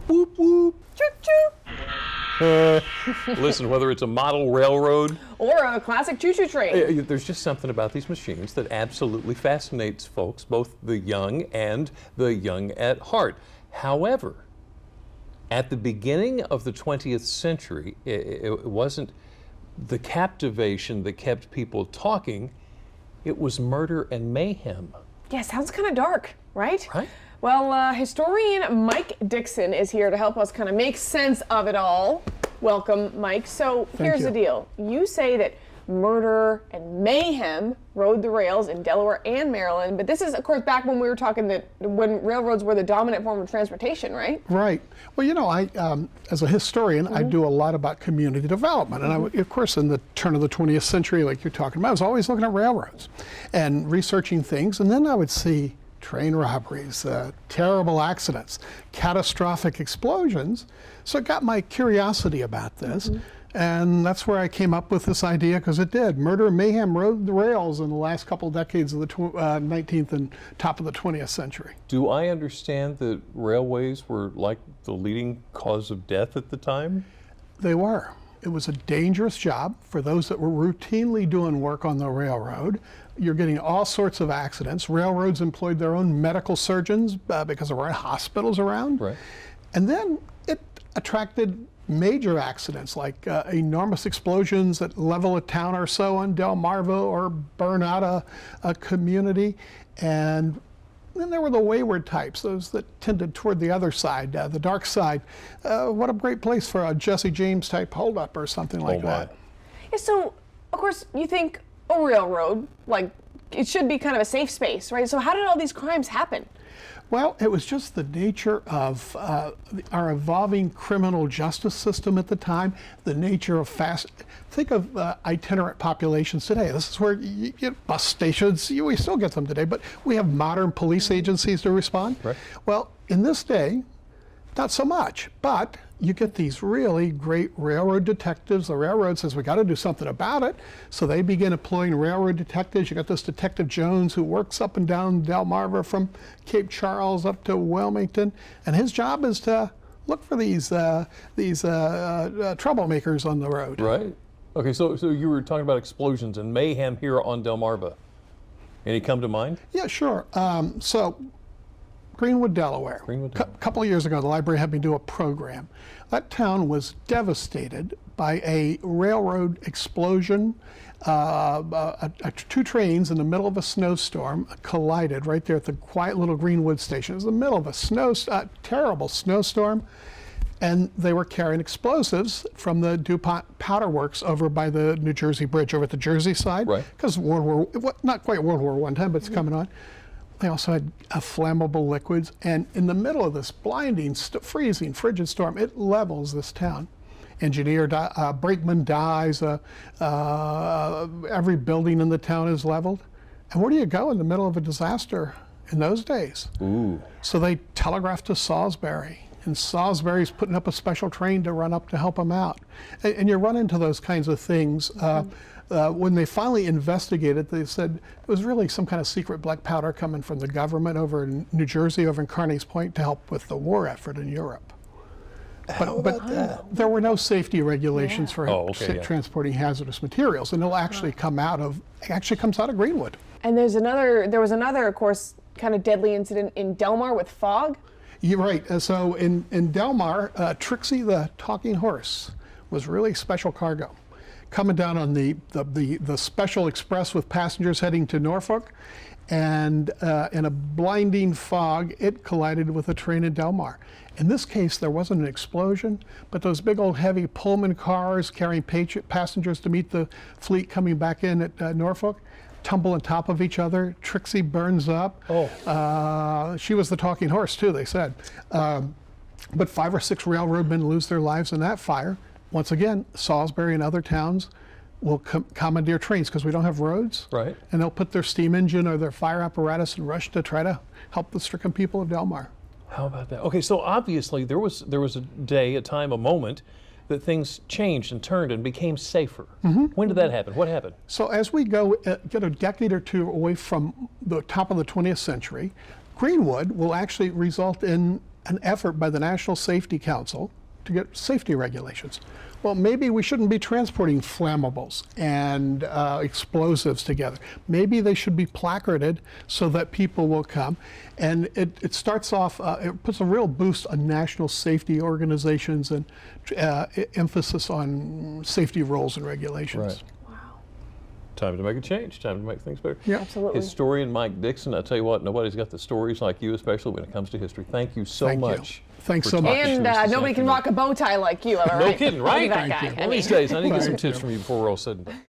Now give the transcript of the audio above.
Whoop, whoop. Choo-choo. Listen, whether it's a model railroad or a classic choo-choo train. there's just something about these machines that absolutely fascinates folks, both the young and the young at heart. However, at the beginning of the 20th century, it wasn't the captivation that kept people talking, it was murder and mayhem. Yeah, sounds kind of dark, right? Right. Well, historian Mike Dixon is here to help us kind of make sense of it all. Welcome, Mike. So here's the deal. You say that murder and mayhem rode the rails in Delaware and Maryland, but this is, of course, back when we were talking that when railroads were the dominant form of transportation, right? Right. Well, you know, I, as a historian, I do a lot about community development. And I, of course, in the turn of the 20th century, like you're talking about, I was always looking at railroads and researching things. And then I would see train robberies, terrible accidents, catastrophic explosions. So it got my curiosity about this. And that's where I came up with this idea, because it did. Murder and mayhem rode the rails in the last couple of decades of the 19th and top of the 20th century. Do I understand that railways were like the leading cause of death at the time? They were. It was a dangerous job for those that were routinely doing work on the railroad. You're getting all sorts of accidents. Railroads employed their own medical surgeons because there weren't hospitals around. Right. And then it attracted major accidents like enormous explosions that level a town or so on Delmarva or burn out a community. And then there were the wayward types, those that tended toward the other side, the dark side. What a great place for a Jesse James type holdup or something like that. Yeah, so, of course, you think a railroad, like, it should be kind of a safe space, right? So how did all these crimes happen? Well, it was just the nature of our evolving criminal justice system at the time, the nature of think of itinerant populations today. This is where you get bus stations, we still get them today, but we have modern police agencies to respond. Right. Well, in this day, not so much, but you get these really great railroad detectives. The railroad says, we got to do something about it. So they begin employing railroad detectives. You got this Detective Jones who works up and down Delmarva from Cape Charles up to Wilmington. And his job is to look for these troublemakers on the road. Right. Okay, so you were talking about explosions and mayhem here on Delmarva. Any come to mind? Yeah, sure. So Greenwood, Delaware. A couple of years ago, the library had me do a program. That town was devastated by a railroad explosion. Two trains in the middle of a snowstorm collided right there at the quiet little Greenwood station. It was in the middle of a terrible snowstorm, and they were carrying explosives from the DuPont Powder Works over by the New Jersey Bridge over at the Jersey side. Right. Because not quite World War I time, but it's coming on. They also had flammable liquids, and in the middle of this blinding, freezing, frigid storm, it levels this town. Engineer brakeman dies, every building in the town is leveled. And where do you go in the middle of a disaster in those days? Ooh. So they telegraphed to Salisbury, and Salisbury's putting up a special train to run up to help them out. And you run into those kinds of things. When they finally investigated, they said it was really some kind of secret black powder coming from the government over in New Jersey, over in Carneys Point, to help with the war effort in Europe. But there were no safety regulations for transporting hazardous materials, and it'll actually come out of Greenwood. And there was another, of course, kind of deadly incident in Delmar with fog. You're right. So in Delmar, Trixie the talking horse was really special cargo. Coming down on the special express with passengers heading to Norfolk, and in a blinding fog, it collided with a train in Delmar. In this case, there wasn't an explosion, but those big old heavy Pullman cars carrying passengers to meet the fleet coming back in at Norfolk tumble on top of each other. Trixie burns up. She was the talking horse too, they said. But 5 or 6 railroadmen lose their lives in that fire. Once again, Salisbury and other towns will commandeer trains because we don't have roads. Right. And they'll put their steam engine or their fire apparatus and rush to try to help the stricken people of Delmar. How about that? Okay, so obviously there was a day, a time, a moment that things changed and turned and became safer. When did that happen? What happened? So as we go get a decade or two away from the top of the 20th century, Greenwood will actually result in an effort by the National Safety Council to get safety regulations. Well, maybe we shouldn't be transporting flammables and explosives together. Maybe they should be placarded so that people will come. And it starts off, it puts a real boost on national safety organizations and emphasis on safety rules and regulations. Right. Time to make a change, time to make things better. Yeah. Absolutely. Historian Mike Dixon, I tell you what, nobody's got the stories like you, especially when it comes to history. Thank you so Thank you. much. Thanks for so much. talking And to us this nobody can afternoon. rock a bow tie like you, am I No right? kidding, Look at right? that guy. Thank you. I One of these mean- days, I need to get some Thank tips you. from you before we're all said and done.